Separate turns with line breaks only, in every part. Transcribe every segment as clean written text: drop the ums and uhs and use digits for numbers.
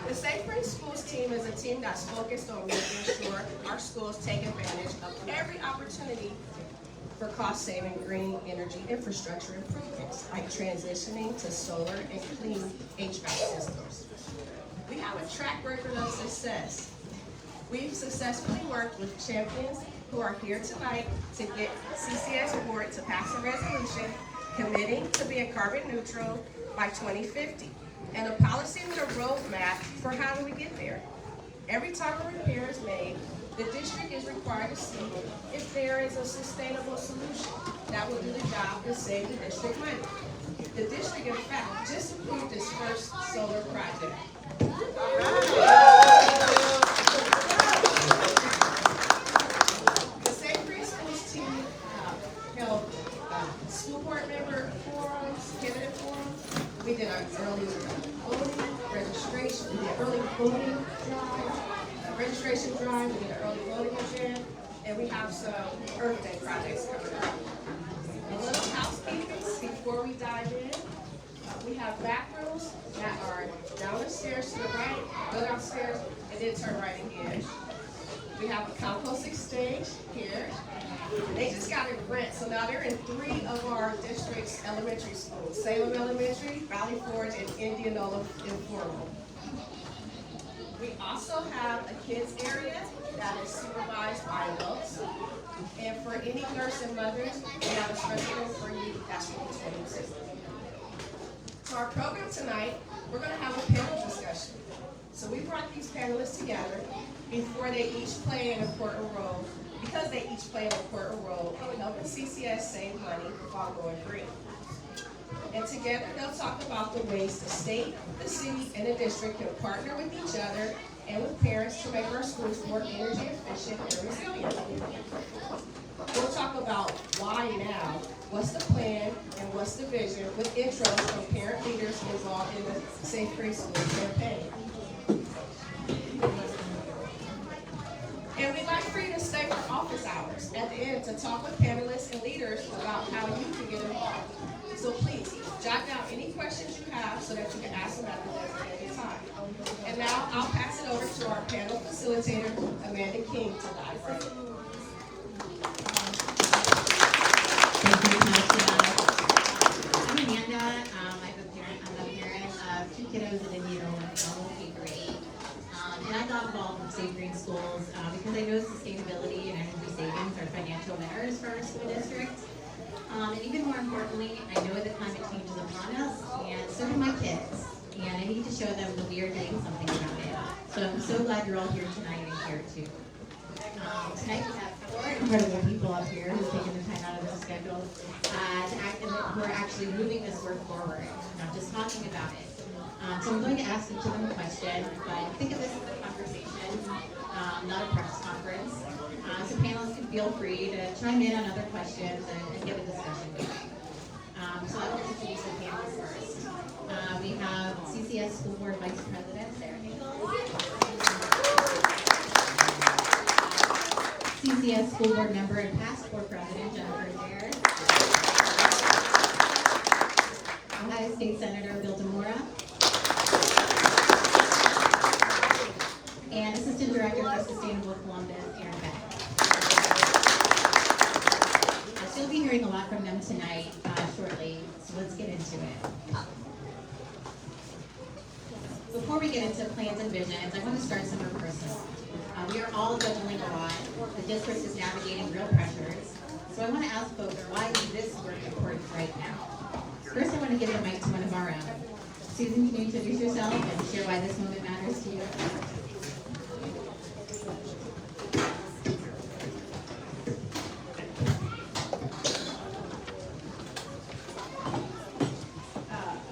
The Safe Green Schools team is a team that's focused on making sure our schools take advantage of every opportunity for cost-saving green energy infrastructure improvements, like transitioning to solar and clean HVAC systems. We have a track record of success. We've successfully worked with champions who are here tonight to get CCS board to pass a resolution committing to being carbon neutral by 2050, and a policy with a roadmap for how do we get there. Every time a repair is made, the district is required to see if there is a sustainable solution that will do the job and save the district money. The district, in fact, just approved its first solar project. The Safe Green Schools team held school board member forums, candidate forums. We did our early voting registration, we did early voting drive, registration drive, we did an early voting event, and we have some Earth Day projects coming up. A little housekeeping before we dive in. We have back rooms that are down the stairs to the right, go downstairs, and then turn right again. We have a composting stage here. They just got it rent, so now they're in 3 of our district's elementary schools: Salem Elementary, Valley Forge, and Indianola Informal. We also have a kids area that is supervised by adults. And for any nursing mothers, we have a special room for you that's room 22. So our program tonight, we're going to have a panel discussion. So we brought these panelists together before they each play an important role, because they each play an important role in helping CCS save money while going green. And together they'll talk about the ways the state, the city, and the district can partner with each other and with parents to make our schools more energy efficient and resilient. We'll talk about why now, what's the plan, and what's the vision, with intros from parent leaders involved in the Safe Green Schools campaign. And we'd like for you to stay for office hours at the end to talk with panelists and leaders about how you can get involved. So please, jot down any questions you have so that you can ask them at the designated time. And now I'll pass it over to our panel facilitator, Amanda King, to dive in.
Thank you, Tasha. I'm Amanda. I'm a parent of 2 kiddos in Indianola in elementary grade. And I got involved with Safe Green Schools because I know sustainability and energy savings are financial winners for our school district. And even more importantly, I know that climate change is upon us, and so do my kids. And I need to show them that we are doing something about it. So I'm so glad you're all here tonight and here too. Tonight we have 4 incredible people up here who've taken the time out of their schedule who are actually moving this work forward, not just talking about it. So I'm going to ask each of them a question, but think of this as a conversation, not a press conference. So panelists can feel free to chime in on other questions and get a discussion going. So I will introduce the panelists first. We have CCS School Board Vice President Sarah Nichols, CCS School Board Member and past Board President Jennifer Adair, Ohio State Senator Bill DeMora, and Assistant Director for Sustainable Columbus, Aaron Beck. You'll be hearing a lot from them tonight shortly, so let's get into it. Before we get into plans and visions, I want to start somewhere personal. We are all juggling a lot. The district is navigating real pressures. So I want to ask folks, why is this work important right now? First, I want to give the mic to one of our own. Susan, can you introduce yourself and share why this moment matters to you?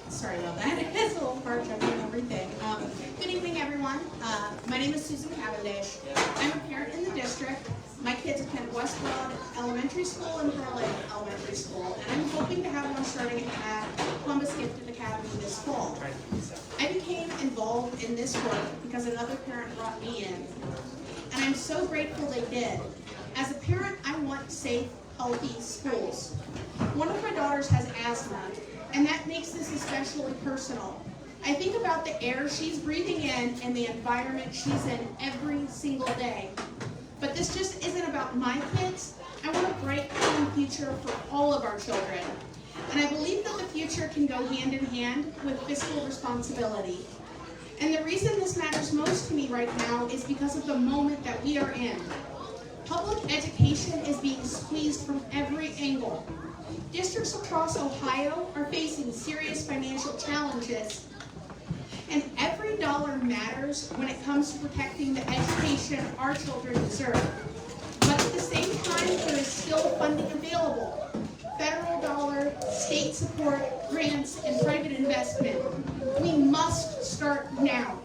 Sorry about that. It's a little hard jumping everything. Good evening, everyone. My name is Susan Cavendish. I'm a parent in the district. My kids attend Westwood Elementary School and Berlin Elementary School, and I'm hoping to have one starting at Columbus Gifted Academy this fall. I became involved in this work because another parent brought me in, and I'm so grateful they did. As a parent, I want safe, healthy schools. One of my daughters has asthma, and that makes this especially personal. I think about the air she's breathing in and the environment she's in every single day. But this just isn't about my kids. I want a bright, clean future for all of our children. And I believe that the future can go hand in hand with fiscal responsibility. And the reason this matters most to me right now is because of the moment that we are in. Public education is being squeezed from every angle. Districts across Ohio are facing serious financial challenges. And every dollar matters when it comes to protecting the education our children deserve. But at the same time, there is still funding available. Federal dollar, state support, grants, and private investment. We must start now.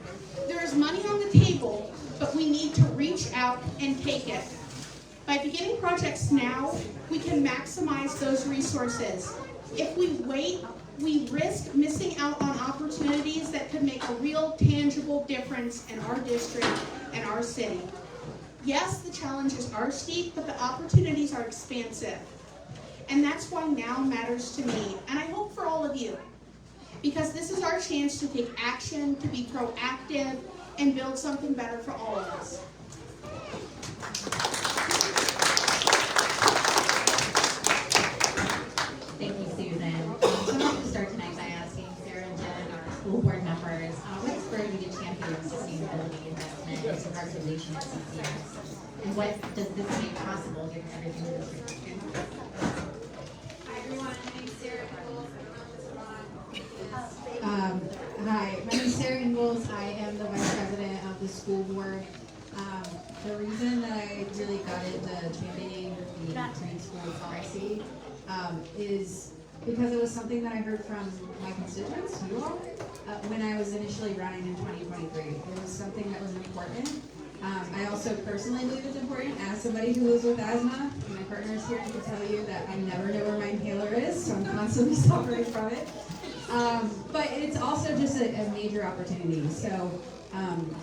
There is money on the table, but we need to reach out and take it. By beginning projects now, we can maximize those resources. If we wait, we risk missing out on opportunities that could make a real, tangible difference in our district and our city. Yes, the challenges are steep, but the opportunities are expansive. And that's why now matters to me, and I hope for all of you. Because this is our chance to take action, to be proactive, and build something better for all of us.
Thank you, Susan. So I'm going to start tonight by asking Sarah and Jen, our school board members, what spurred you to champion sustainability investment and commercialization at CCS? And what does this make possible given everything the district is doing?
Hi everyone, my name's Sarah Ingalls.
Hi, my name is Sarah Ingalls. I am the vice president of the school board. The reason that I really got into championing the green school policy is because it was something that I heard from my constituents, you all, when I was initially running in 2023. It was something that was important. I also personally believe it's important as somebody who lives with asthma. My partner's here to tell you that I never know where my inhaler is, so I'm constantly suffering from it. But it's also just a major opportunity. So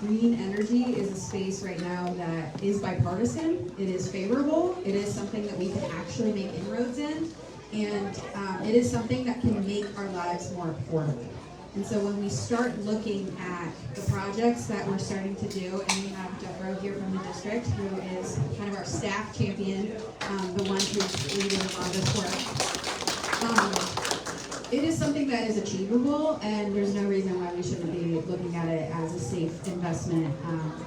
green energy is a space right now that is bipartisan. It is favorable. It is something that we can actually make inroads in. And it is something that can make our lives more affordable. And so when we start looking at the projects that we're starting to do, and we have Jeff Rowe here from the district, who is kind of our staff champion, the one who's leading a lot of this work. It is something that is achievable, and there's no reason why we shouldn't be looking at it as a safe investment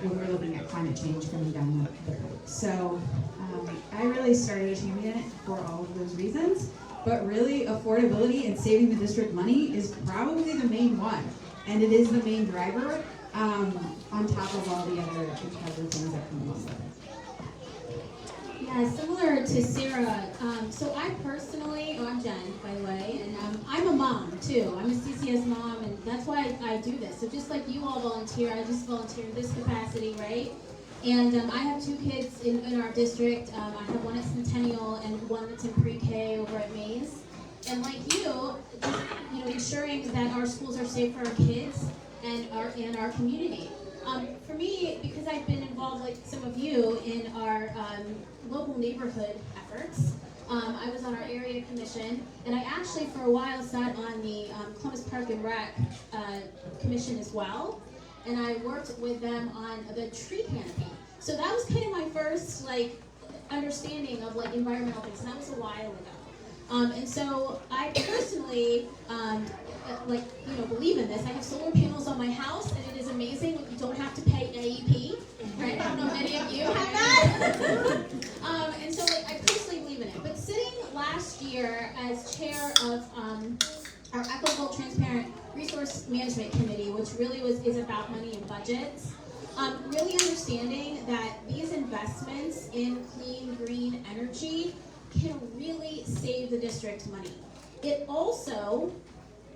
when we're looking at climate change coming down the pike. So I really started to champion it for all of those reasons, but really affordability and saving the district money is probably the main one, and it is the main driver on top of all the other things that come along with it.
Yeah, similar to Sarah. So I personally, I'm Jen, by the way, and I'm a mom too. I'm a CCS mom, and that's why I do this. So just like you all volunteer, I just volunteer in this capacity, right? And I have two kids in our district. I have one at Centennial and one that's in pre-K over at Mays. And like you, just, ensuring that our schools are safe for our kids and our community. For me, because I've been involved, like some of you, in our local neighborhood efforts, I was on our area commission, and I actually for a while sat on the Columbus Park and Rec commission as well, and I worked with them on the tree canopy. So that was kind of my first understanding of environmental things, and that was a while ago. And so I personally believe in this. I have solar panels on my house, and it is amazing. You don't have to pay AEP, right? I don't know if any of you have that. And so I personally believe in it. But sitting last year as chair of our Equitable Transparent Resource Management Committee, which really is about money and budgets, really understanding that these investments in clean, green energy can really save the district money. It also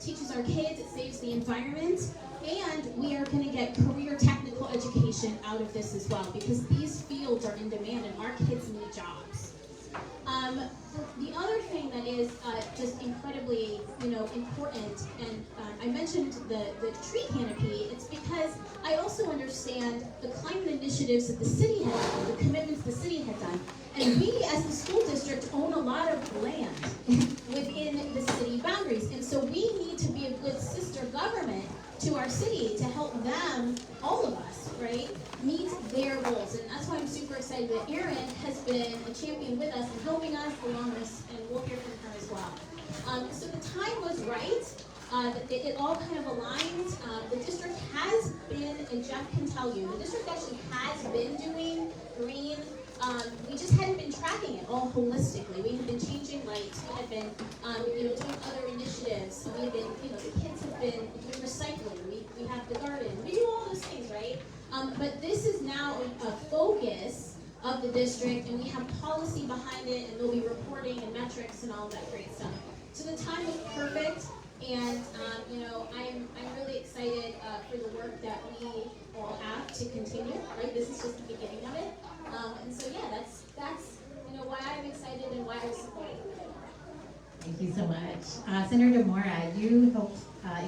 teaches our kids, it saves the environment, and we are going to get career technical education out of this as well, because these fields are in demand and our kids need jobs. The other thing that is just incredibly, important, and I mentioned the tree canopy, it's because I also understand the climate initiatives that the city has done, the commitments the city has done, and we as the school district own a lot of land within the city boundaries, and so we need to be a good sister government to our city to help them, all of us, right, meet their goals. And that's why I'm super excited that Erin has been a champion with us and helping us along this, and we'll hear from her as well. So the time was right. It all kind of aligned. The district has been, and Jeff can tell you, the district actually has been doing green. We just hadn't been tracking it all holistically. We had been changing lights. We had been, doing other initiatives. So we had been, the kids have been doing recycling. We have the garden. We do all those things, right? But this is now a focus of the district, and we have policy behind it, and there'll be reporting and metrics and all that great stuff. So the time was perfect, and I'm really excited for the work that we all have to continue. Right, this is just the beginning of it, and so yeah, that's why I'm excited and why I support it.
Thank you so much. Senator Demora, you helped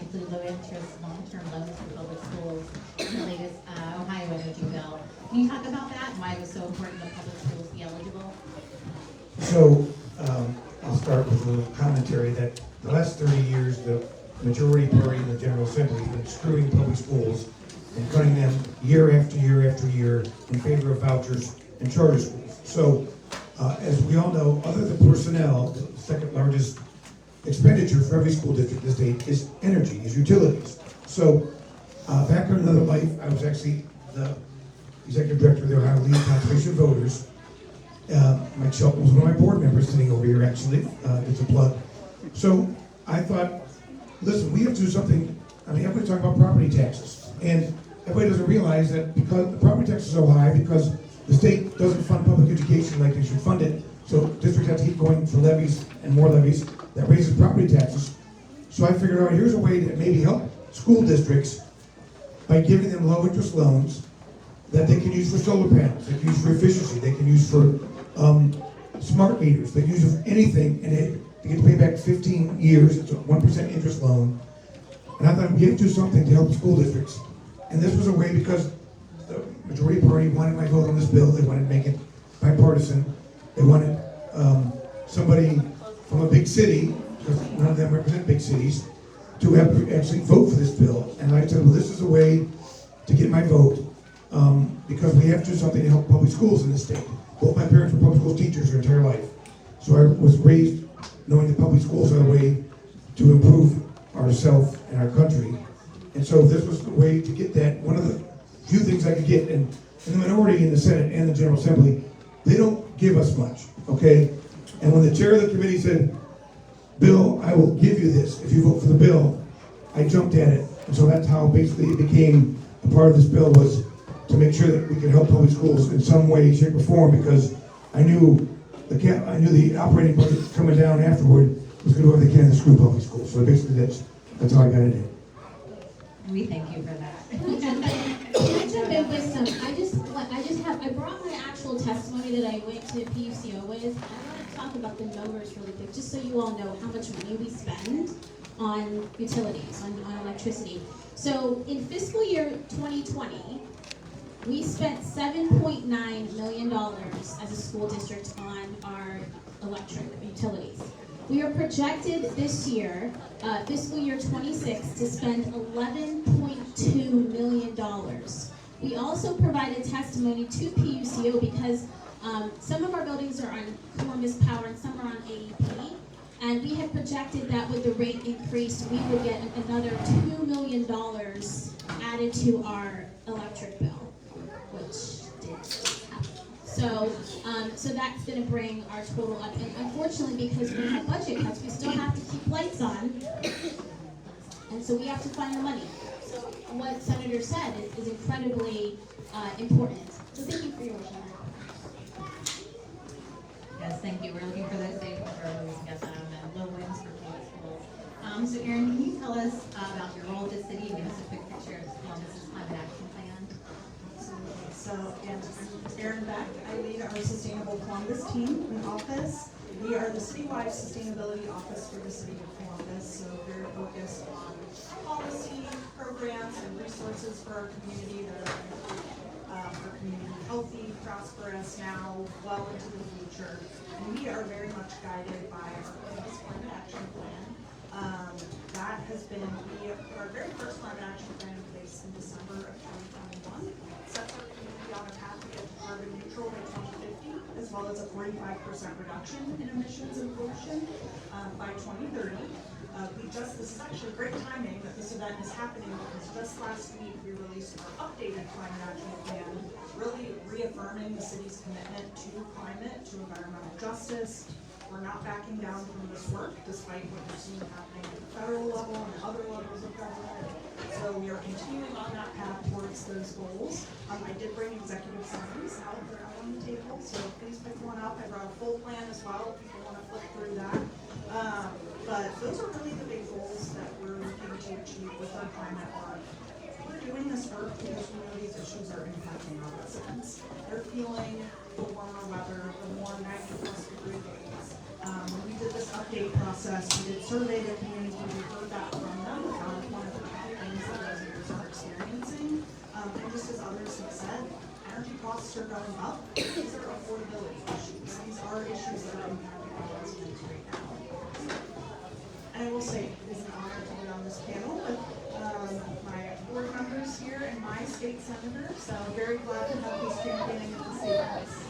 include low-interest, long-term loans for public schools in the latest Ohio energy bill. Can you talk about that and why it was so important that public schools be eligible?
So, I'll start with a little commentary that the last 30 years, the majority party in the General Assembly has been screwing public schools and cutting them year after year after year in favor of vouchers and charter schools. So, as we all know, other than personnel, the second largest expenditure for every school district in the state is energy, is utilities. So, back in another life, I was actually the executive director of the Ohio League of Conservation Voters. Mike Shelton was one of my board members sitting over here, actually. It's a plug. So I thought, listen, we have to do something. I mean, everybody's talking about property taxes. And everybody doesn't realize that because the property tax is so high, because the state doesn't fund public education like they should fund it, so districts have to keep going for levies and more levies. That raises property taxes. So I figured out, here's a way to maybe help school districts by giving them low interest loans that they can use for solar panels, they can use for efficiency, they can use for smart meters, they can use it for anything, and they get to pay back 15 years. It's a 1% interest loan. And I thought we have to do something to help school districts. And this was a way, because the majority party wanted my vote on this bill. They wanted to make it bipartisan. They wanted somebody from a big city, because none of them represent big cities, to have to actually vote for this bill. And I said, well, this is a way to get my vote, because we have to do something to help public schools in this state. Both my parents were public school teachers their entire life. So I was raised knowing that public schools are a way to improve ourselves and our country. And so this was the way to get that. One of the few things I could get, and in the minority in the Senate and the General Assembly, they don't give us much, okay? And when the chair of the committee said, Bill, I will give you this if you vote for the bill, I jumped at it. And so that's how basically it became a part of this bill, was to make sure that we could help public schools in some way, shape, or form, because I knew the operating budget coming down afterward was going to do everything they can to screw public schools. So basically that's how I got it in.
We thank you for that.
Can I jump in with some? I brought my actual testimony that I went to PUCO with. I want to talk about the numbers really quick, just so you all know how much money we spend on utilities, on electricity. So in fiscal year 2020, we spent $7.9 million as a school district on our electric utilities. We are projected this year, fiscal year 26, to spend $11.2 million. We also provided testimony to PUCO because some of our buildings are on Columbus Power and some are on AEP. And we had projected that with the rate increase, we would get another $2 million added to our electric bill, which didn't happen. So that's going to bring our total up. And unfortunately, because we have budget cuts, we still have to keep lights on. And so we have to find the money. So what Senator said is incredibly important. So thank you for your work on that.
Yes, thank you. We're looking for those same numbers, and low winds for public schools. So Erin, can you tell us about your role at the city and give us a quick picture of Columbus's climate action plan?
Absolutely. So again, I'm Erin Beck. I lead our Sustainable Columbus team in office. We are the citywide sustainability office for the city of Columbus. So we're focused on policy, programs, and resources for our community that are going to keep our community healthy, prosperous now, well into the future. And we are very much guided by our Columbus Climate Action Plan. That has been, we put our very first climate action plan in place in December of 2021. Sets our community on a path to get carbon neutral by 2050, as well as a 45% reduction in emissions and pollution by 2030. This is actually great timing that this event is happening because just last week we released our updated climate action plan, really reaffirming the city's commitment to climate, to environmental justice. We're not backing down from this work despite what we're seeing happening at the federal level and other levels of government. So we are continuing on that path towards those goals. I did bring executive summaries out there on the table, so please pick one up. I brought a full plan as well if people want to flip through that. But those are really the big goals that we're looking to achieve with our climate work. We're doing this work because we know these issues are impacting our residents. They're feeling the warmer weather, the more 90+ degree days. When we did this update process, we did survey the community, we heard that from them about one of the key things that residents are experiencing. And just as others have said, energy costs are going up. These are affordability issues. These are issues that are impacting our residents right now. And I will say, it is an honor to be on this panel with my board members here and my state senator. So very glad to have these championing at the state house.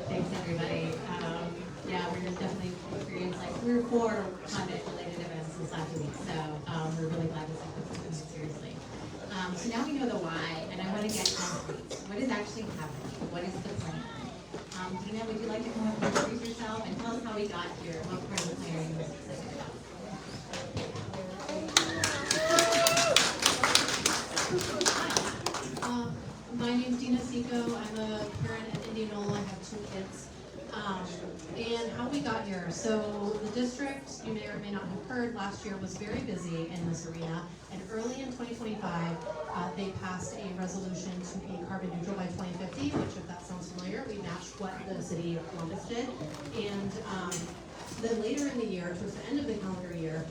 Thanks, everybody. Yeah, we're just definitely experienced like 3 or 4 climate-related events this last week, so we're really glad to take this seriously. So now we know the why, and I want to get concrete. What is actually happening? What is the plan? Dina, would you like to come up and introduce yourself and tell us how we got here? What part of the plan are you most excited about?
My name's Dina Seco. I'm a parent at Indianola. I have 2 kids. And how we got here. So the district, you may or may not have heard, last year was very busy in this arena. And early in 2025, they passed a resolution to be carbon neutral by 2050, which, if that sounds familiar, we matched what the city of Columbus did. And then later in the year, towards the end of the calendar year,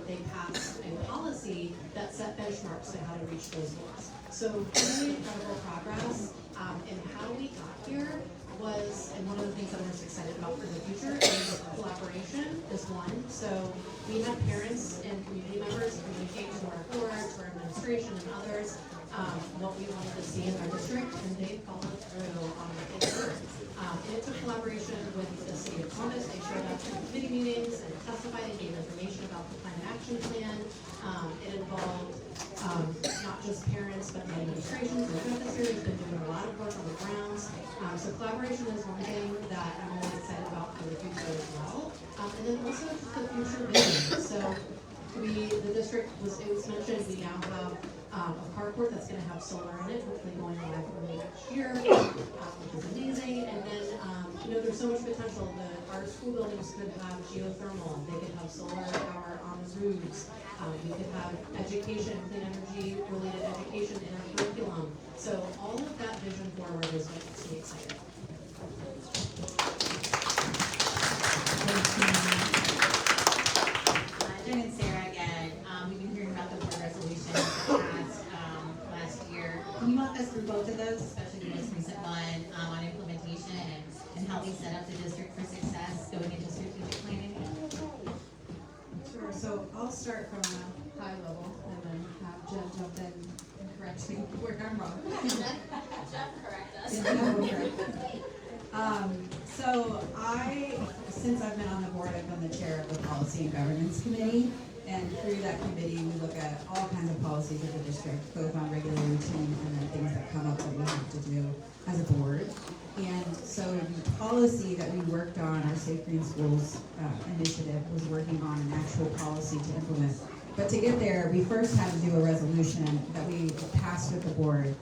they passed a policy that set benchmarks to how to reach those goals. So really incredible progress. And how we got here was, and one of the things I'm most excited about for the future is collaboration is one. So we had parents and community members communicate to our board, to our administration and others, what we wanted to see in our district, and they followed through on what they were. And it took collaboration with the city of Columbus. They showed up in committee meetings and testified and gave information about the climate action plan. It involved not just parents, but the administration. So the has been doing a lot of work on the grounds. So collaboration is one thing that I'm really excited about for the future as well. And then also just the future vision. So the district it was mentioned, we now have a carport that's going to have solar in it, hopefully going live early next year, which is amazing. And then, there's so much potential. Our school buildings could have geothermal, they could have solar power on the roofs. We could have education, clean energy related education in our curriculum. So all of that vision forward is what makes me excited.
Jen and Sarah again. We've been hearing about the board resolution passed last year. Can you walk us through both of those, especially the most recent one on implementation and how we set up the district for success going into strategic planning?
Sure, so I'll start from a high level and then have Jen jump in and correct me where I'm wrong.
Jeff, correct us.
So since I've been on the board, I've been the chair of the Policy and Governance Committee, and through that committee, we look at all kinds of policies of the district, both on regular routine and then things that come up that we have to do as a board. And so the policy that we worked on, our Safe Green Schools initiative, was working on an actual policy to implement. But to get there, we first had to do a resolution that we passed with the board.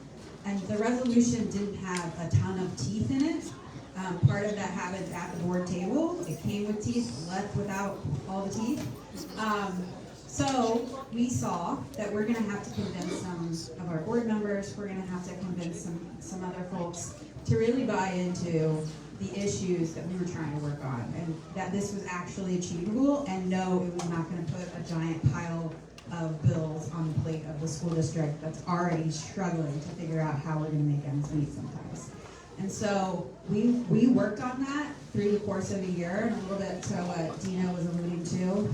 And the resolution didn't have a ton of teeth in it. Part of that happened at the board table. It came with teeth, left without all the teeth. So we saw that we're gonna have to convince some of our board members, we're gonna have to convince some other folks to really buy into the issues that we were trying to work on, and that this was actually achievable, and no, it was not gonna put a giant pile of bills on the plate of the school district that's already struggling to figure out how we're gonna make ends meet sometimes. And so we worked on that through the course of a year, and a little bit to what Dina was alluding to,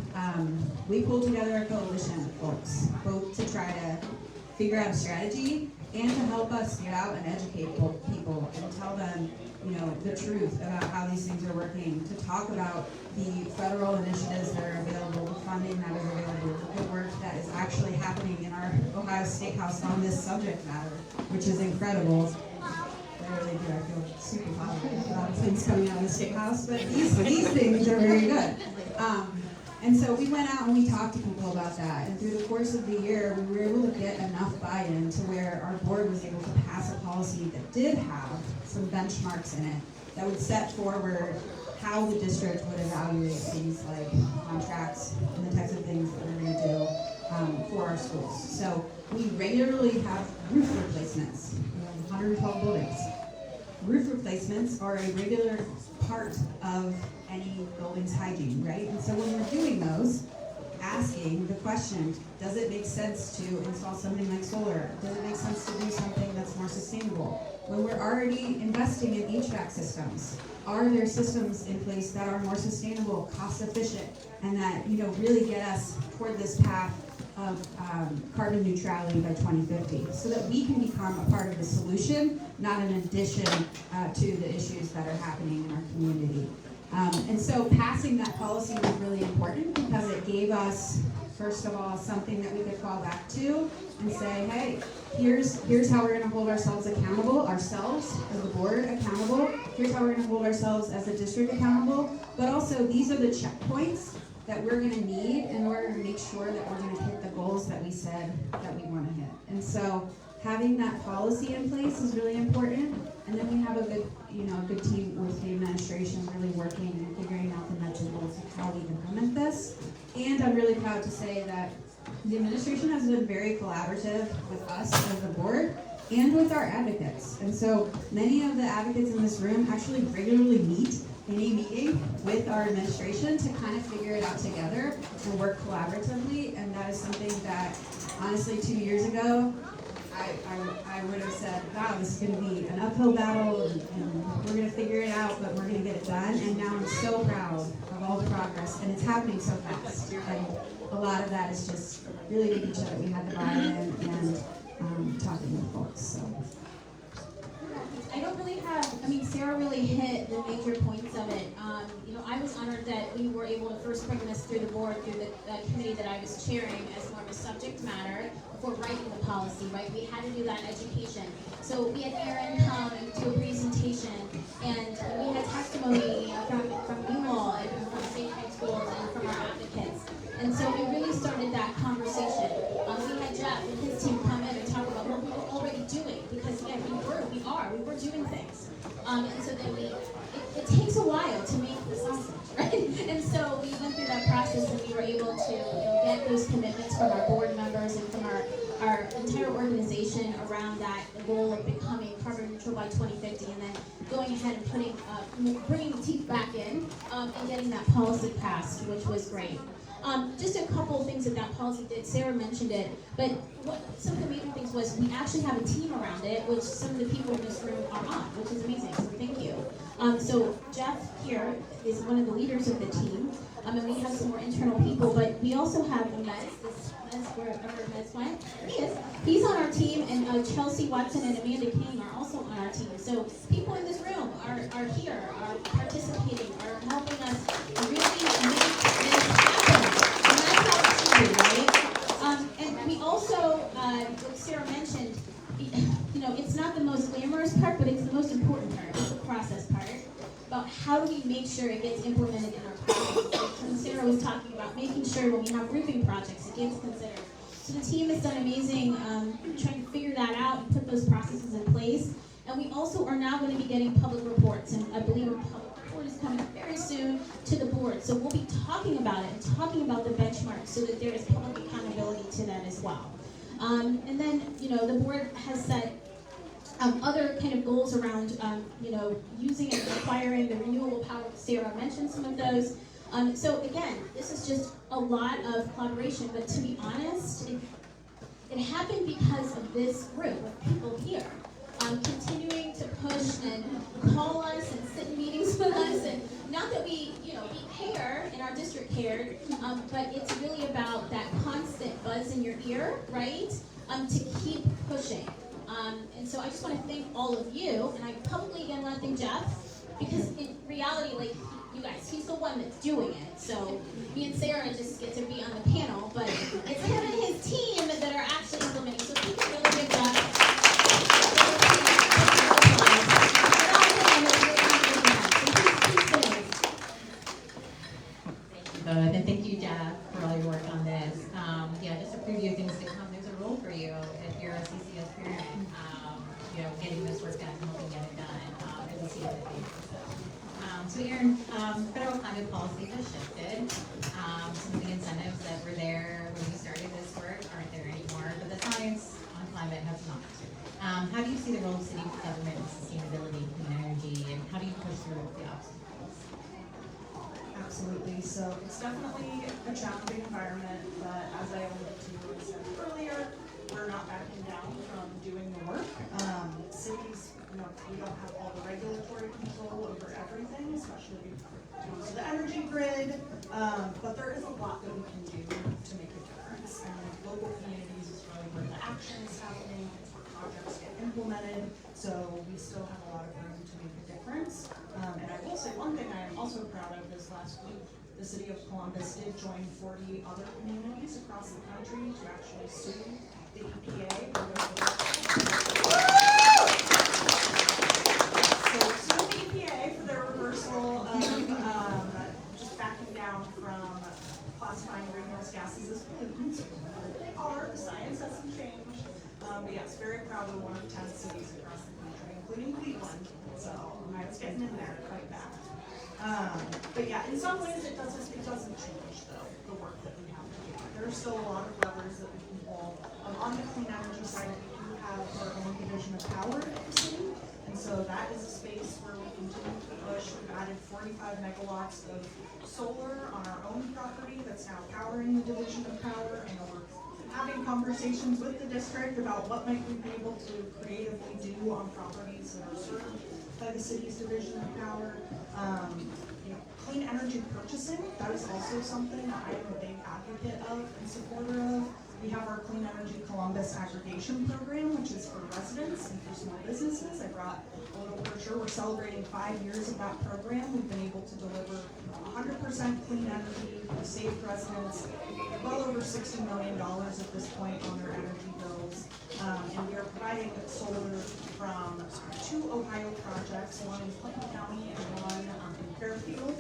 we pulled together a coalition of folks, both to try to figure out a strategy and to help us get out and educate people and tell them, the truth about how these things are working, to talk about the federal initiatives that are available, the funding that is available, the work that is actually happening in our Ohio State House on this subject matter, which is incredible. I really do. I feel super positive about things coming out of the State House, but these things are very good. And so we went out and we talked to people about that. And through the course of the year, we were able to get enough buy-in to where our board was able to pass a policy that did have some benchmarks in it that would set forward how the district would evaluate things like contracts and the types of things that we're going to do for our schools. So we regularly have roof replacements. We have 112 buildings. Roof replacements are a regular part of any building's hygiene, right? And so when we're doing those, asking the question, does it make sense to install something like solar? Does it make sense to do something that's more sustainable? When we're already investing in HVAC systems, are there systems in place that are more sustainable, cost efficient, and that really get us toward this path of carbon neutrality by 2050, so that we can become a part of the solution, not an addition to the issues that are happening in our community. And so passing that policy was really important because it gave us, first of all, something that we could fall back to and say, hey, here's how we're going to hold ourselves accountable, ourselves as the board accountable. Here's how we're going to hold ourselves as a district accountable. But also, these are the checkpoints that we're going to need in order to make sure that we're going to hit the goals that we said that we want to hit. And so having that policy in place is really important. And then we have a good team with the administration really working and figuring out the nuts and bolts of how we implement this. And I'm really proud to say that the administration has been very collaborative with us as a board and with our advocates. And so many of the advocates in this room actually regularly meet in a meeting with our administration to kind of figure it out together and work collaboratively. And that is something that, honestly, 2 years ago, I would have said, wow, this is going to be an uphill battle, and we're going to figure it out, but we're going to get it done. And now I'm so proud of all the progress, and it's happening so fast. And a lot of that is just really making sure that we had the buy-in and talking with folks. So.
I don't really have, Sarah really hit the major points of it. I was honored that we were able to first bring this through the board, through the committee that I was chairing as more of a subject matter before writing the policy, right? We had to do that education. So we had Aaron come and do a presentation, and we had testimony from you all and from state high schools and from our advocates. And so we really started that conversation. We had Jeff and his team come in and talk about what we were already doing, because again, we were doing things. And so then it takes a while to make the sausage, right? And so we went through that process, and we were able to get those commitments from our board members and from our entire organization around that goal of becoming carbon neutral by 2050, and then going ahead and bringing the teeth back in and getting that policy passed, which was great. Just a couple of things that policy did. Sarah mentioned it, but some of the major things was we actually have a team around it, which some of the people in this room are on, which is amazing, so thank you. So Jeff here is one of the leaders of the team, and we have some more internal people, but we also have wherever Mez went, he is. He's on our team, and Chelsea Watson and Amanda King are also on our team. So people in this room are here, are participating, are helping us really make this happen. And that's how it should be, right? And we also, like Sarah mentioned, it's not the most glamorous part, but it's the most important part. It's the process part. About how do we make sure it gets implemented in our practice. And Sarah was talking about making sure when we have roofing projects, it gets considered. So the team has done amazing trying to figure that out and put those processes in place. And we also are now going to be getting public reports, and I believe a public report is coming very soon to the board. So we'll be talking about it and talking about the benchmarks so that there is public accountability to that as well. And then, the board has set other kind of goals around, using and acquiring the renewable power. Sarah mentioned some of those. So again, this is just a lot of collaboration, but to be honest, it happened because of this group of people here. continuing to push and call us and sit in meetings with us. And not that we, we care in our district care, but it's really about that constant buzz in your ear, right? To keep pushing. And so I just want to thank all of you, and I publicly again want to thank Jeff, because in reality, like, you guys, he's the one that's doing it. So me and Sarah just get to be on the panel, but it's him and his team that are actually implementing. So keep a really good job.
And thank you, Jeff, for all your work on this. Just a preview of things to come. There's a role for you if you're a CCS parent. Getting this work done and helping get it done as a CCS parent. So Erin, federal climate policy has shifted. Some of the incentives that were there when we started this work aren't there anymore, but the science on climate has not. How do you see the role of city government in sustainability, clean energy, and how do you push through the obstacles?
Absolutely. So it's definitely a challenging environment, but as I alluded to and said earlier, we're not backing down from doing the work. Cities, we don't have all the regulatory control over everything, especially to the energy grid, but there is a lot that we can do to make a difference. And local communities is really where the action is happening, it's where projects get implemented, so we still have a lot of room to make a difference. And I will say one thing I am also proud of is last week, the city of Columbus did join 40 other communities across the country to actually sue the EPA for their work. So sue the EPA for their reversal of just backing down from classifying greenhouse gases as pollutants. They are, the science hasn't changed. But yes, very proud of one of 10 cities across the country, including Cleveland. So I was getting in there quite fast. But yeah, in some ways it doesn't change though, the work that we have to do. There's still a lot of levers that we can pull. On the clean energy side, we do have our own division of power at the city. And so that is a space where we continue to push. We've added 45 megawatts of solar on our own property that's now powering the division of power. And we're having conversations with the district about what might we be able to creatively do on properties that are served by the city's division of power. Clean energy purchasing, that is also something that I am a big advocate of and supporter of. We have our Clean Energy Columbus aggregation program, which is for residents and for small businesses. I brought a little brochure. We're celebrating 5 years of that program. We've been able to deliver 100% clean energy. We've saved residents well over $60 million at this point on their energy bills. And we are providing solar from 2 Ohio projects, one in Clinton County and one in Fairfield.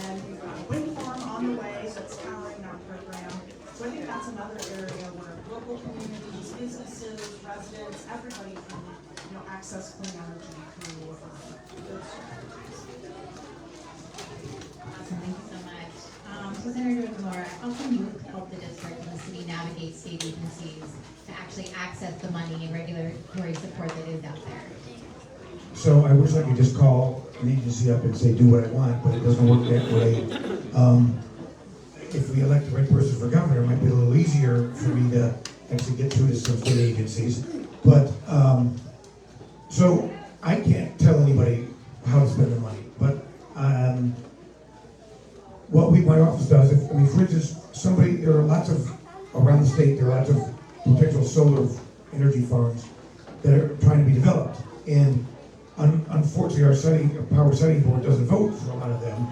And we've got a wind farm on the way that's powering that program. So I think that's another area where local communities, businesses, residents, everybody can, access clean energy through those strategies.
Awesome, thank you so much. So Senator Laura, how can you help the district and the city navigate state agencies to actually access the money and regulatory support that is out there?
So I wish I could just call an agency up and say, do what I want, but it doesn't work that way. If we elect the right person for governor, it might be a little easier for me to actually get through to some state agencies. But, so I can't tell anybody how to spend their money, but what my office does, for instance, there are lots of, around the state, there are lots of potential solar energy farms that are trying to be developed. And unfortunately, our power setting board doesn't vote for a lot of them,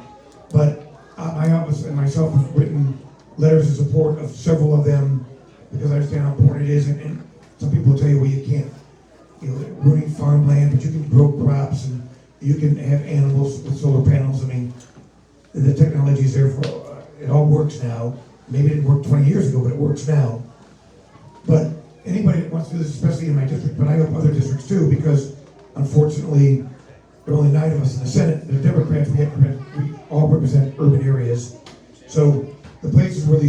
but my office and myself have written letters of support of several of them because I understand how important it is. And some people will tell you, well, you can't, ruin farmland, but you can grow crops and you can have animals with solar panels. The technology is there for, it all works now. Maybe it didn't work 20 years ago, but it works now. But anybody that wants to do this, especially in my district, but I hope other districts too, because unfortunately, there are only 9 of us in the Senate. They're Democrats. We all represent urban areas. So the places where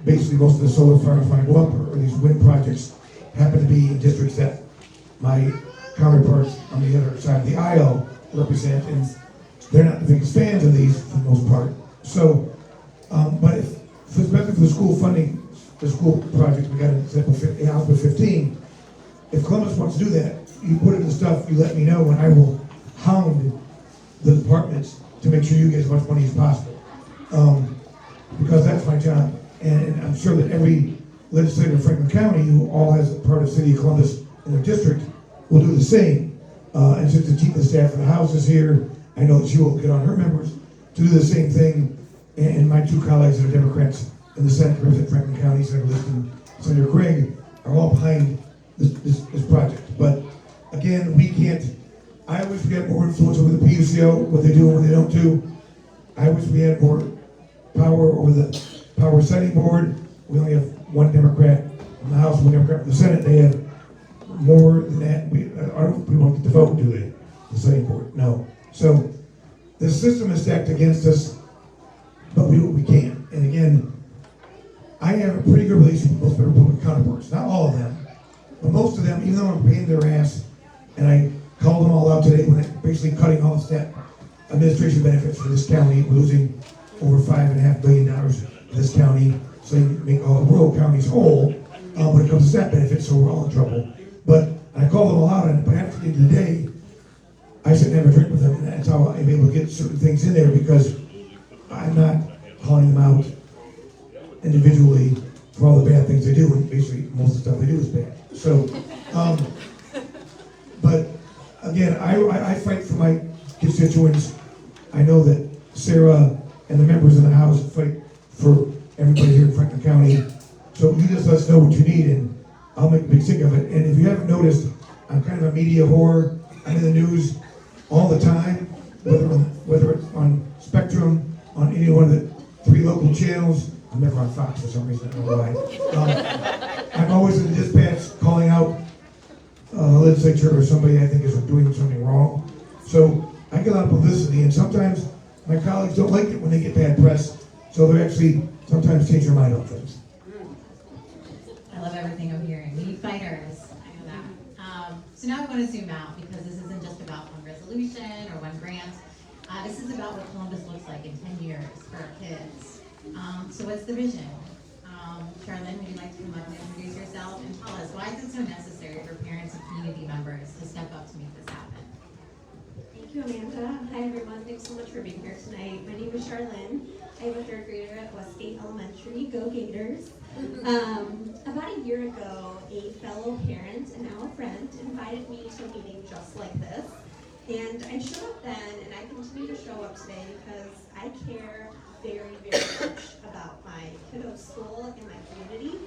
basically most of the solar farms want to go up, or these wind projects, happen to be in districts that my counterparts on the other side of the aisle represent, and they're not the biggest fans of these for the most part. So, but especially for the school funding, the school project, we got an example, House Bill 15. If Columbus wants to do that, you put in the stuff, you let me know, and I will hound the departments to make sure you get as much money as possible. Because that's my job. And I'm sure that every legislator in Franklin County who all has a part of City of Columbus in their district will do the same. And since the chief of staff of the House is here, I know that she will get on her members to do the same thing. And my two colleagues that are Democrats in the Senate, Representative Franklin County, Senator List and Senator Craig, are all behind this project. But again, we can't, I wish we had more influence over the PUCO, what they do and what they don't do. I wish we had more power over the power setting board. We only have one Democrat in the House, one Democrat in the Senate. They have more than that. We won't get to vote, do they? The setting board, no. So the system is stacked against us, but we do what we can. And again, I have a pretty good relationship with most of my Republican counterparts. Not all of them, but most of them, even though I'm paying their ass, and I called them all out today when I'm basically cutting all the stat administration benefits for this county. We're losing over $5.5 billion in this county, so you make all the rural counties whole when it comes to stat benefits, so we're all in trouble. But I called them all out on it, but after the end of the day, I sit and have a drink with them, and that's how I'm able to get certain things in there, because I'm not calling them out individually for all the bad things they do, and basically most of the stuff they do is bad. So, but again, I fight for my constituents. I know that Sarah and the members of the House fight for everybody here in Franklin County. So you just let us know what you need, and I'll make a big stick of it. And if you haven't noticed, I'm kind of a media whore. I'm in the news all the time, whether it's on Spectrum, on any one of the 3 local channels. I'm never on Fox for some reason, I don't know why. I'm always in the dispatch calling out the legislature or somebody I think is doing something wrong. So I get a lot of publicity, and sometimes my colleagues don't like it when they get bad press, so they actually sometimes change their mind on things.
I love everything I'm hearing. We need fighters. I know that. So now I want to zoom out, because this isn't just about one resolution or one grant. This is about what Columbus looks like in 10 years for our kids. So what's the vision? Charlene, would you like to come up and introduce yourself and tell us why is it so necessary for parents and community members to step up to make this happen?
Thank you, Amanda. Hi, everyone. Thanks so much for being here tonight. My name is Charlene. I am a 3rd grader at Westgate Elementary. Go Gators. About a year ago, a fellow parent and now a friend invited me to a meeting just like this. And I showed up then, and I continue to show up today because I care very, very much about my kiddo's school and my community.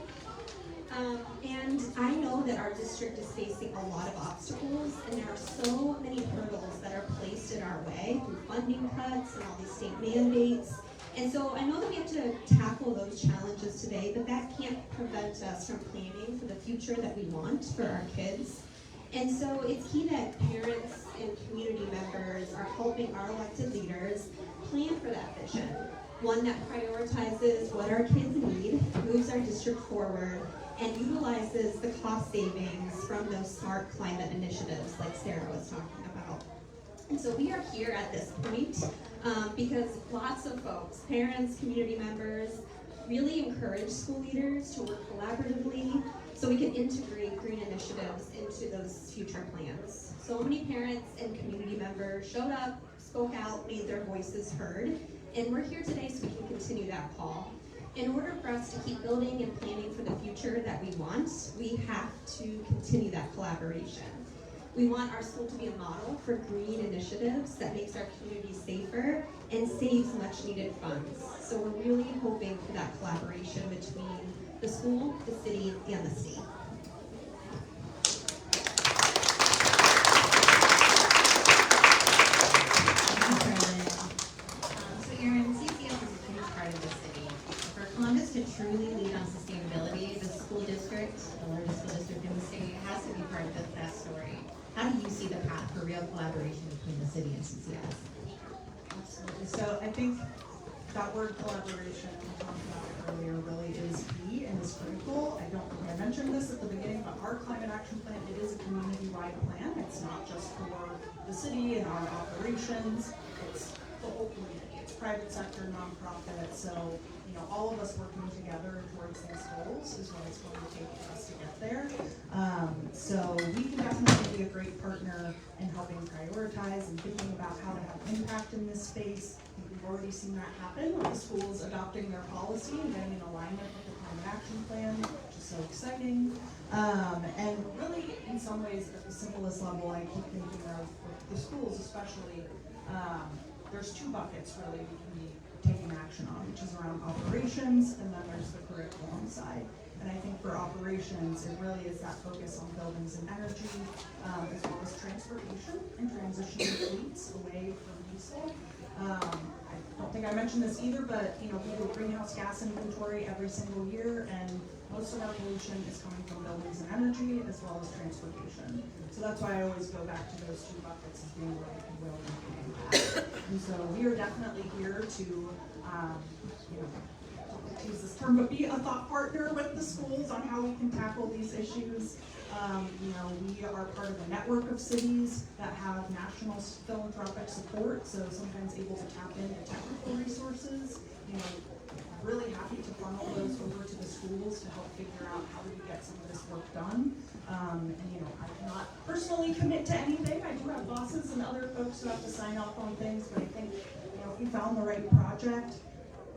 And I know that our district is facing a lot of obstacles, and there are so many hurdles that are placed in our way through funding cuts and all these state mandates. And so I know that we have to tackle those challenges today, but that can't prevent us from planning for the future that we want for our kids. And so it's key that parents and community members are helping our elected leaders plan for that vision. One that prioritizes what our kids need, moves our district forward, and utilizes the cost savings from those smart climate initiatives like Sarah was talking about. And so we are here at this point because lots of folks, parents, community members, really encourage school leaders to work collaboratively so we can integrate green initiatives into those future plans. So many parents and community members showed up, spoke out, made their voices heard, and we're here today so we can continue that call. In order for us to keep building and planning for the future that we want, we have to continue that collaboration. We want our school to be a model for green initiatives that makes our community safer and saves much needed funds. So we're really hoping for that collaboration between the school, the city, and the state.
Columbus to truly lead on sustainability, the school district, the largest school district in the state, has to be part of that story. How do you see the path for real collaboration between the city and CCS?
Absolutely. So I think that word collaboration we talked about earlier really is key and is critical. I don't think I mentioned this at the beginning, but our climate action plan, it is a community-wide plan. It's not just for the city and our operations. It's the whole community. It's private sector, nonprofit. So all of us working together towards these goals is what it's going to take for us to get there. So we can definitely be a great partner in helping prioritize and thinking about how to have impact in this space. I think we've already seen that happen with the schools adopting their policy and getting in alignment with the climate action plan, which is so exciting. And really, in some ways, at the simplest level, I keep thinking of with the schools especially, there's two buckets really we can be taking action on, which is around operations, and then there's the curriculum side. And I think for operations, it really is that focus on buildings and energy, as well as transportation and transitioning fleets away from diesel. I don't think I mentioned this either, but we do a greenhouse gas inventory every single year, and most of our pollution is coming from buildings and energy, as well as transportation. So that's why I always go back to those two buckets as being what I can will make an impact. And so we are definitely here to, to use this term, but be a thought partner with the schools on how we can tackle these issues. We are part of a network of cities that have national philanthropic support, so sometimes able to tap into technical resources. Really happy to funnel those over to the schools to help figure out how do we get some of this work done. I cannot personally commit to anything. I do have bosses and other folks who have to sign off on things, but I think if we found the right project,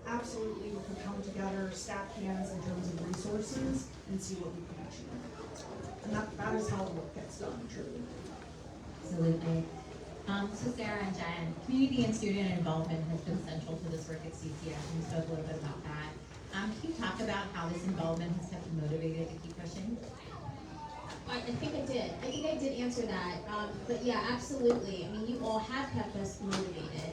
absolutely we could come together, stack hands in terms of resources, and see what we can achieve. And that is how the work gets done, truly.
Absolutely. So Sarah and Jen, community and student involvement has been central to this work at CCS, and we spoke a little bit about that. Can you talk about how this involvement has kept you motivated to keep pushing?
I think I did. I think I did answer that. But yeah, absolutely. I mean, you all have kept us motivated.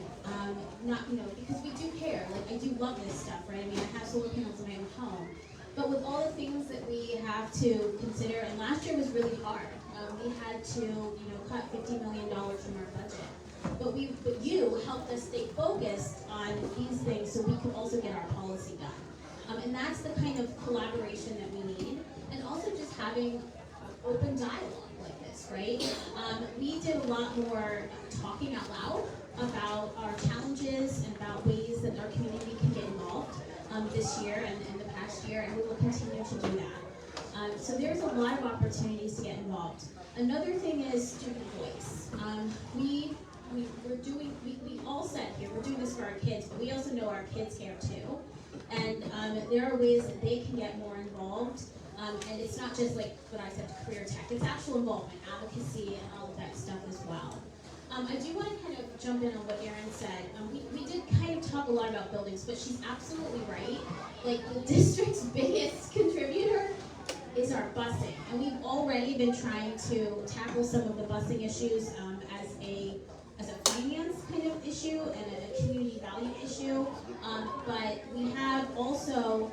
Because we do care. Like, I do love this stuff, right? I mean, I have solar panels in my own home. But with all the things that we have to consider, and last year was really hard. We had to, cut $50 million from our budget. But you helped us stay focused on these things so we could also get our policy done. And that's the kind of collaboration that we need. And also just having open dialogue like this, right? We did a lot more talking out loud about our challenges and about ways that our community can get involved this year and in the past year, and we will continue to do that. So there's a lot of opportunities to get involved. Another thing is student voice. We all said here, we're doing this for our kids, but we also know our kids care too. And there are ways that they can get more involved. And it's not just like what I said, career tech, it's actual involvement, advocacy, and all of that stuff as well. I do want to kind of jump in on what Erin said. We did kind of talk a lot about buildings, but she's absolutely right. Like, the district's biggest contributor is our busing. And we've already been trying to tackle some of the busing issues as a finance kind of issue and a community value issue. But we have also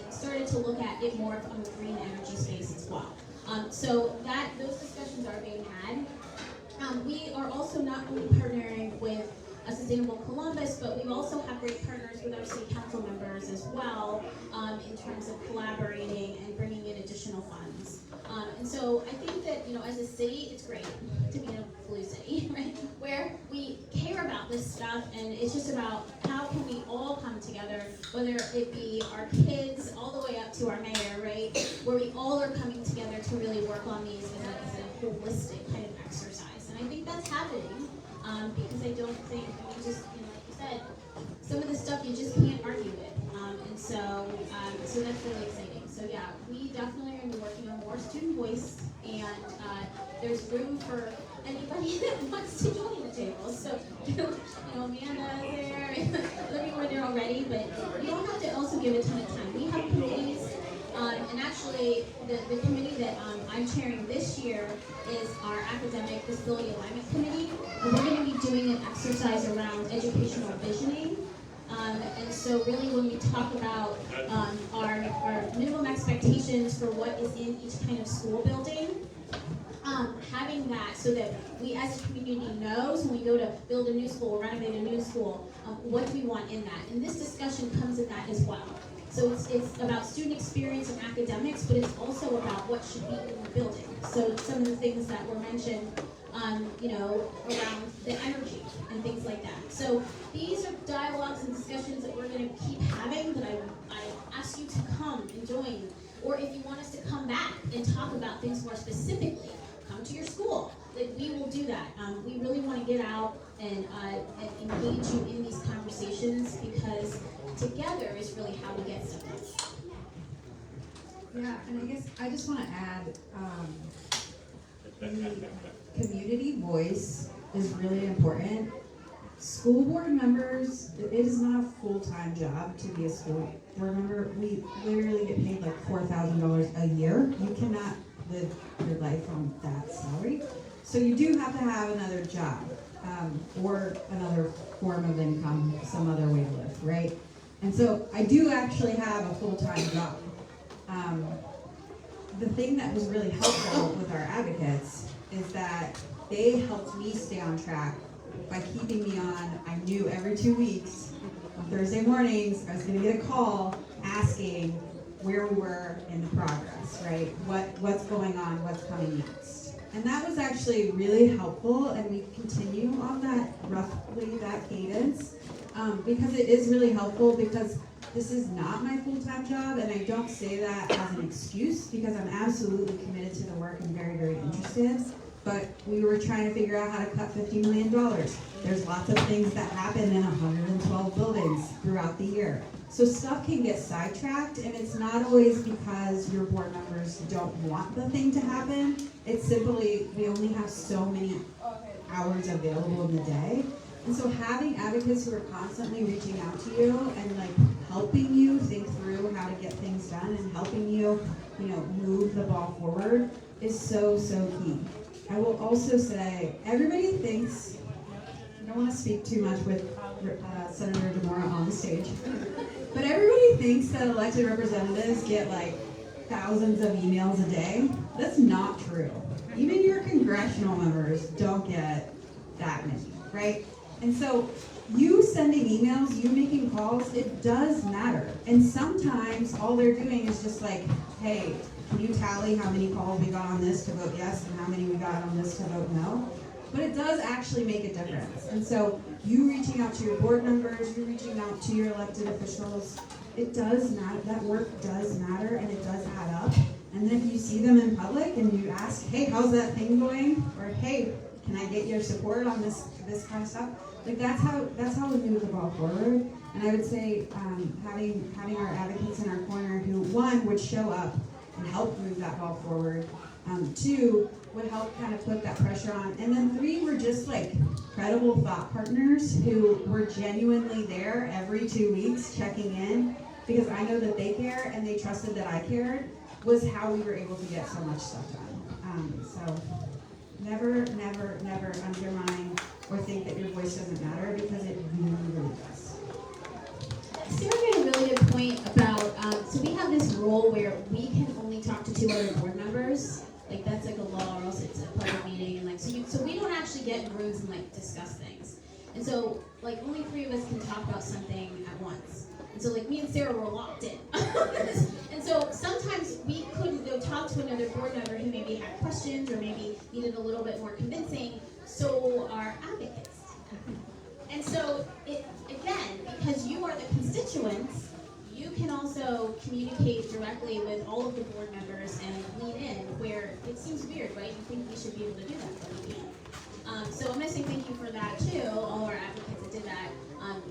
started to look at it more from the green energy space as well. So those discussions are being had. We are also not only partnering with a Sustainable Columbus, but we also have great partners with our city council members as well in terms of collaborating and bringing in additional funds. And so I think that, as a city, it's great to be in a blue city, right? Where we care about this stuff, and it's just about how can we all come together, whether it be our kids all the way up to our mayor, right? Where we all are coming together to really work on these as a holistic kind of exercise. And I think that's happening because I don't think, like you said, some of the stuff you just can't argue with. And so that's really exciting. So yeah, we definitely are going to be working on more student voice, and there's room for anybody that wants to join the table. So, Amanda there, other people are there already, but you don't have to also give a ton of time. We have committees, and actually the committee that I'm chairing this year is our Academic Facility Alignment Committee. And we're going to be doing an exercise around educational visioning. And so really when we talk about our minimum expectations for what is in each kind of school building, having that so that we as a community knows when we go to build a new school or renovate a new school, what do we want in that? And this discussion comes in that as well. So it's about student experience and academics, but it's also about what should be in the building. So some of the things that were mentioned, around the energy and things like that. So these are dialogues and discussions that we're going to keep having, but I ask you to come and join Or if you want us to come back and talk about things more specifically, come to your school. Like, we will do that. We really want to get out and engage you in these conversations, because together is really how we get stuff done.
Yeah, and I guess I just want to add, the community voice is really important. School board members, it is not a full-time job to be a school board member. We literally get paid like $4,000 a year. You cannot live your life on that salary. So you do have to have another job, or another form of income, some other way to live, right? And so I do actually have a full-time job. The thing that was really helpful with our advocates is that they helped me stay on track by keeping me on. I knew every 2 weeks, on Thursday mornings, I was going to get a call asking where we were in the progress, right? What's going on, what's coming next. And that was actually really helpful, and we continue on that, roughly that cadence, because it is really helpful, because this is not my full-time job, and I don't say that as an excuse, because I'm absolutely committed to the work and very, very interested. But we were trying to figure out how to cut $50 million. There's lots of things that happen in 112 buildings throughout the year. So stuff can get sidetracked, and it's not always because your board members don't want the thing to happen. It's simply, we only have so many hours available in the day. And so having advocates who are constantly reaching out to you and like helping you think through how to get things done and helping you, move the ball forward is so, so key. I will also say, everybody thinks, I don't want to speak too much with Senator DeMora on the stage, but everybody thinks that elected representatives get like thousands of emails a day. That's not true. Even your congressional members don't get that many, right? And so you sending emails, you making calls, it does matter. And sometimes all they're doing is just like, hey, can you tally how many calls we got on this to vote yes and how many we got on this to vote no? But it does actually make a difference. And so you reaching out to your board members, you reaching out to your elected officials, it does matter. That work does matter, and it does add up. And then if you see them in public and you ask, hey, how's that thing going? Or hey, can I get your support on this kind of stuff? Like that's how we move the ball forward. And I would say having our advocates in our corner who, one, would show up and help move that ball forward. Two, would help kind of put that pressure on. And then three, were just like credible thought partners who were genuinely there every 2 weeks checking in, because I know that they care and they trusted that I cared, was how we were able to get so much stuff done. So never undermine or think that your voice doesn't matter, because it really, really does.
Sarah made a really good point about, so we have this rule where we can only talk to 2 other board members. Like, that's like a law, or else it's a public meeting, and like, so we don't actually get in rooms and like discuss things. And so, like, only 3 of us can talk about something at once. And so, like, me and Sarah were locked in. And so sometimes we couldn't go talk to another board member who maybe had questions or maybe needed a little bit more convincing. So our advocates. And so, again, because you are the constituents, you can also communicate directly with all of the board members and lean in, where it seems weird, right? You think we should be able to do that, but we can't. So I'm going to say thank you for that, too, all our advocates that did that. And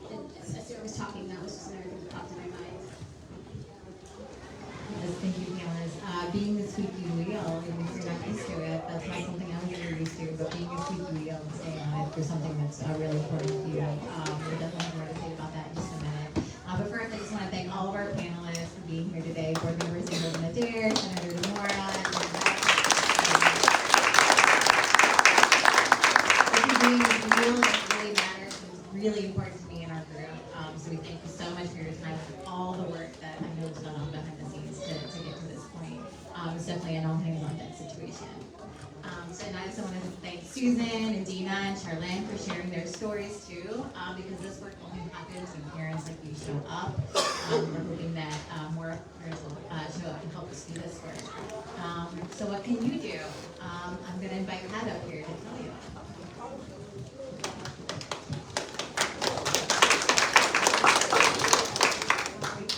as Sarah was talking, that was just another thing that popped in my mind.
Yes, thank you, panelists. Being the squeaky wheel, even if you're not used to it, that's not something I was ever used to, but being a squeaky wheel and staying on it for something that's really important to you. We'll definitely have more to say about that in just a minute. But first, I just want to thank all of our panelists for being here today, board members Ingrid and Adair, Senator DeMora, being the wheel that really matters and is really important to me in our group. So we thank you so much for your time and all the work that I know is done on behind the scenes to get to this point. It's definitely an all-hands-on-deck situation. So and I also want to thank Susan and Dina and Charlene for sharing their stories too, because this work only happens when parents like you show up. We're hoping that more parents will show up and help us do this work. So what can you do? I'm going to invite Kat up here to tell you.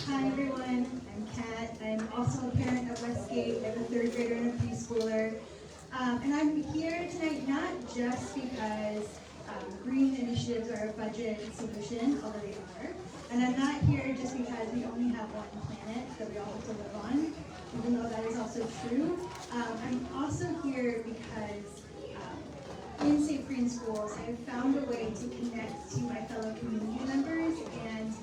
Hi everyone, I'm Kat. I'm also a parent preschooler. And I'm here tonight not just because green initiatives are a budget solution, although they are. And I'm not here just because we only have one planet that we all have to live on, even though that is also true. I'm also here because in St. Free Schools, I have found a way to connect to my fellow community members and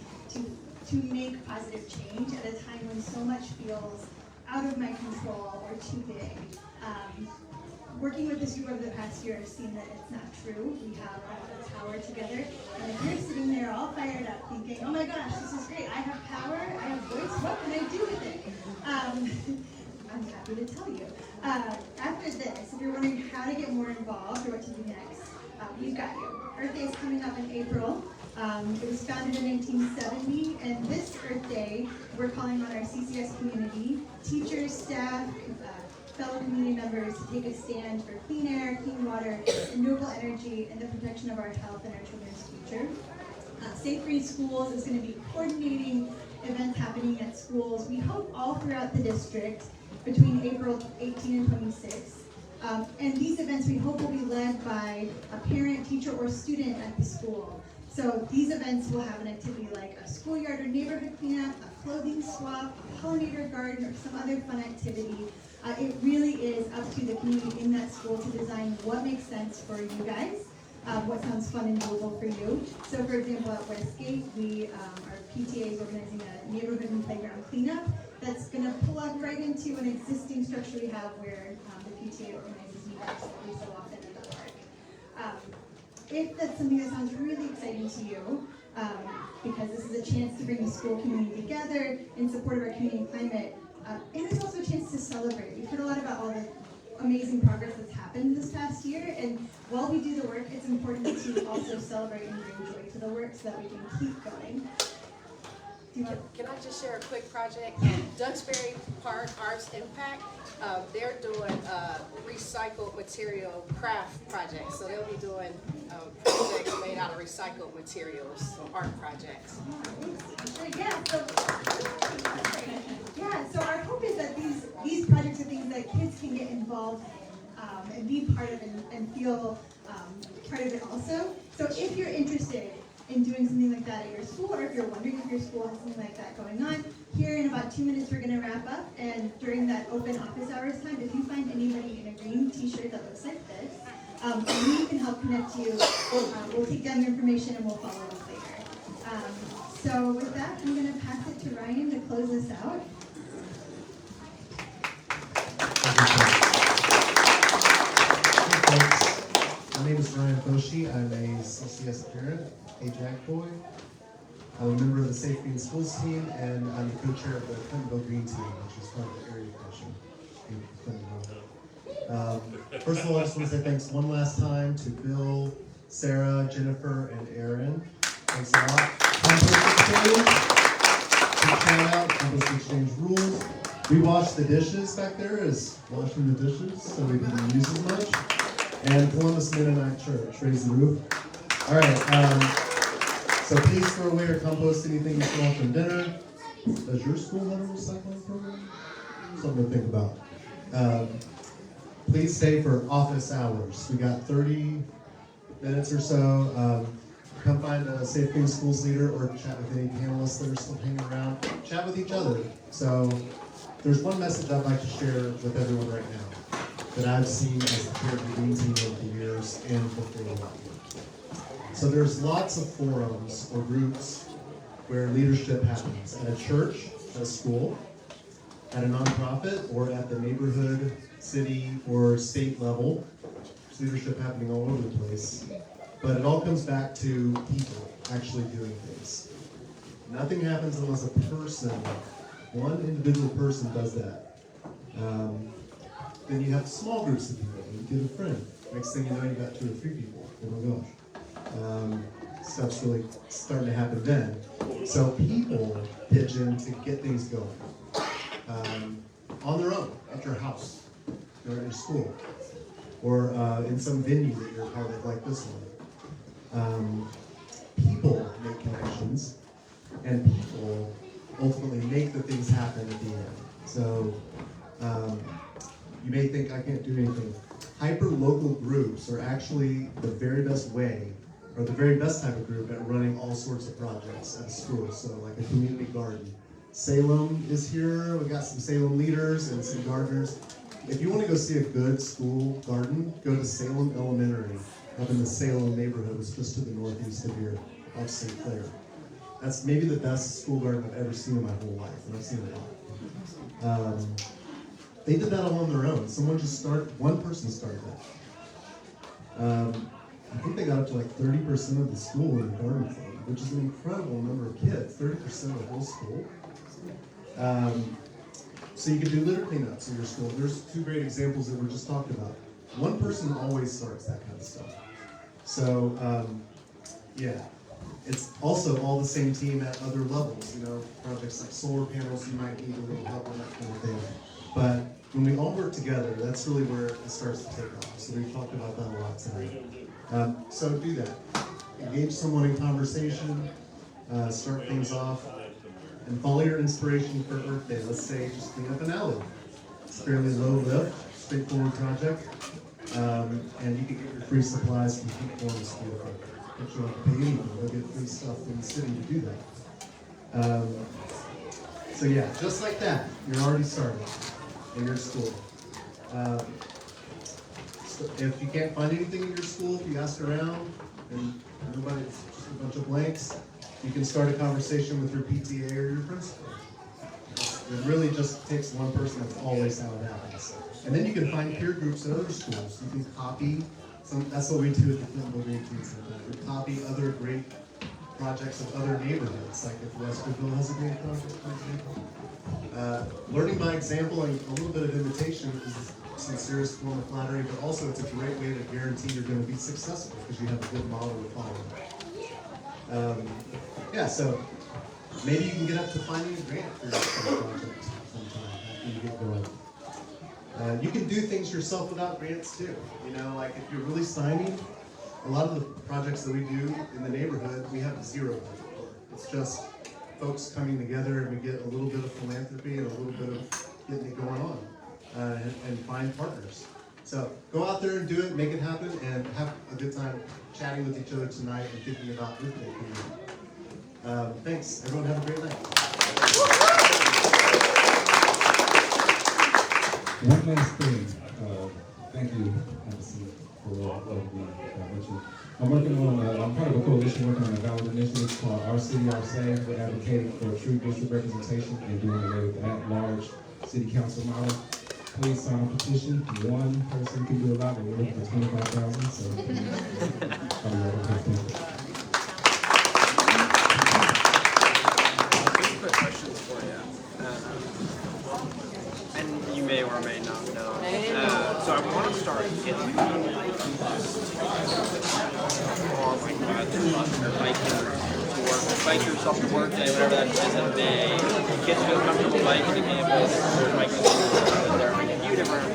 to make positive change at a time when so much feels out of my control or too big. Working with this group over the past year, I've seen that it's not true. We have a lot of power together. And if you're sitting there all fired up thinking, oh my gosh, this is great, I have power, I have voice, what can I do with it? I'm happy to tell you. After this, if you're wondering how to get more involved or what to do next, we've got you. Earth Day is coming up in April. It was founded in 1970, and this Earth Day, we're calling on our CCS community, teachers, staff, fellow community members to take a stand for clean air, clean water, renewable energy, and the protection of our health and our children's future. Safe Free Schools is going to be coordinating events happening at schools, we hope all throughout the district between April 18 and 26. And these events we hope will be led by a parent, teacher, or student at the school. So these events will have an activity like a schoolyard or neighborhood cleanup, a clothing swap, a pollinator garden, or some other fun activity. It really is up to the community in that school to design what makes sense for you guys, what sounds fun and doable for you. So for example, at Westgate, our PTA is organizing a neighborhood and playground cleanup that's going to plug right into an existing structure we have where the PTA organizes meetups every so often in the park. If that's something that sounds really exciting to you, because this is a chance to bring the school community together in support of our community climate, and it's also a chance to celebrate. We've heard a lot about all the amazing progress that's happened this past year, and while we do the work, it's important to also celebrate and bring joy to the work so that we can keep going.
Can I just share a quick project? Duxbury Park Arts Impact, they're doing recycled material craft projects. So they'll be doing projects made out of recycled materials, so art projects.
So our hope is that these projects are things that kids can get involved and be part of and feel part of it also. So if you're interested in doing something like that at your school, or if you're wondering if your school has something like that going on, here in about 2 minutes we're going to wrap up, and during that open office hours time, if you find anybody in a green t-shirt that looks like this, we can help connect you. We'll take down your information and we'll follow up later. So with that, I'm going to pass it to Ryan to close this out.
My name is Ryan Foshi. I'm a CCS parent, a Jack boy. I'm a member of the Safe Green Schools team, and I'm the co-chair of the Clintonville Green team, which is part of the area commission in Clintonville. First of all, I just want to say thanks one last time to Bill, Sarah, Jennifer, and Aaron. Thanks a lot. Compost exchange, quick shout out, compost exchange rules. We washed the dishes back there as washing the dishes, so we didn't use as much. And Columbus Mennonite Church, raise the roof. All right, so please throw away or compost anything you smell from dinner. Does your school have a recycling program? Something to think about. Please stay for office hours. We got 30 minutes or so. Come find a Safe Green Schools leader or chat with any panelists that are still hanging around. Chat with each other. So there's one message I'd like to share with everyone right now that I've seen as a chair of the Green team over the years and before. So there's lots of forums or groups where leadership happens at a church, at a school, at a nonprofit, or at the neighborhood, city, or state level. There's leadership happening all over the place. But it all comes back to people actually doing things. Nothing happens unless a person, one individual person does that. Then you have small groups of people. You get a friend. Next thing you know, you got 2 or 3 people. Oh my gosh. Stuff's really starting to happen then. So people pitch in to get things going. On their own, at your house, or at your school, or in some venue that you're part of, like this one. People make connections, and people ultimately make the things happen at the end. So You may think I can't do anything. Hyper-local groups are actually the very best way, or the very best type of group at running all sorts of projects at a school. So like a community garden. Salem is here. We got some Salem leaders and some gardeners. If you want to go see a good school garden, go to Salem Elementary up in the Salem neighborhood. It's just to the northeast of here, off St. Clair. That's maybe the best school garden I've ever seen in my whole life, and I've seen a lot. They did that all on their own. One person started that. I think they got up to like 30% of the school in the garden club, which is an incredible number of kids, 30% of the whole school. So you can do litter cleanups in your school. There's two great examples that were just talked about. One person always starts that kind of stuff. So, yeah. It's also all the same team at other levels. You know, projects like solar panels, you might need a little help on that kind of thing. But when we all work together, that's really where it starts to take off. So we've talked about that a lot tonight. So do that. Engage someone in conversation, start things off, and follow your inspiration for Earth Day. Let's say just clean up an alley. It's fairly low lift, straightforward project. And you can get your free supplies from Peak Forms Theater. You don't have to pay anything. They'll get free stuff from the city to do that. So yeah, just like that, you're already starting in your school. So if you can't find anything in your school, if you ask around and nobody's just a bunch of blanks, you can start a conversation with your PTA or your principal. It really just takes one person. That's always how it happens. And then you can find peer groups at other schools. You can copy. That's what we do at the Clintonville Green Team Center. We copy other great projects of other neighborhoods, like if Westerville has a great project, for example. Learning by example and a little bit of imitation is a sincerest form of flattery, but also it's a great way to guarantee you're going to be successful because you have a good model to follow. Yeah, so maybe you can get up to finding a grant for your project sometime after you get going. You can do things yourself without grants too. You know, like if you're really signing, a lot of the projects that we do in the neighborhood, we have zero budget for. It's just folks coming together and we get a little bit of philanthropy and a little bit of getting it going on and find partners. So go out there and do it, make it happen, and have a good time chatting with each other tonight and thinking about Earth Day coming up. Thanks. Everyone have a great night.
One last thing. Thank you, Anderson, for me. I'm working on, I'm part of a coalition working on a valid initiative called Our City, Our Say. We're advocating for true district representation and doing away with the at-large city council model. Please sign a petition. One person can do a lot, but we're looking for 25,000, so probably right on that.
Quick questions for you. And you may or may not know. So I want to start getting bike yourself to work day, whatever that is in a day. Kids feel comfortable biking to campus. There's biking there. I mean, a few different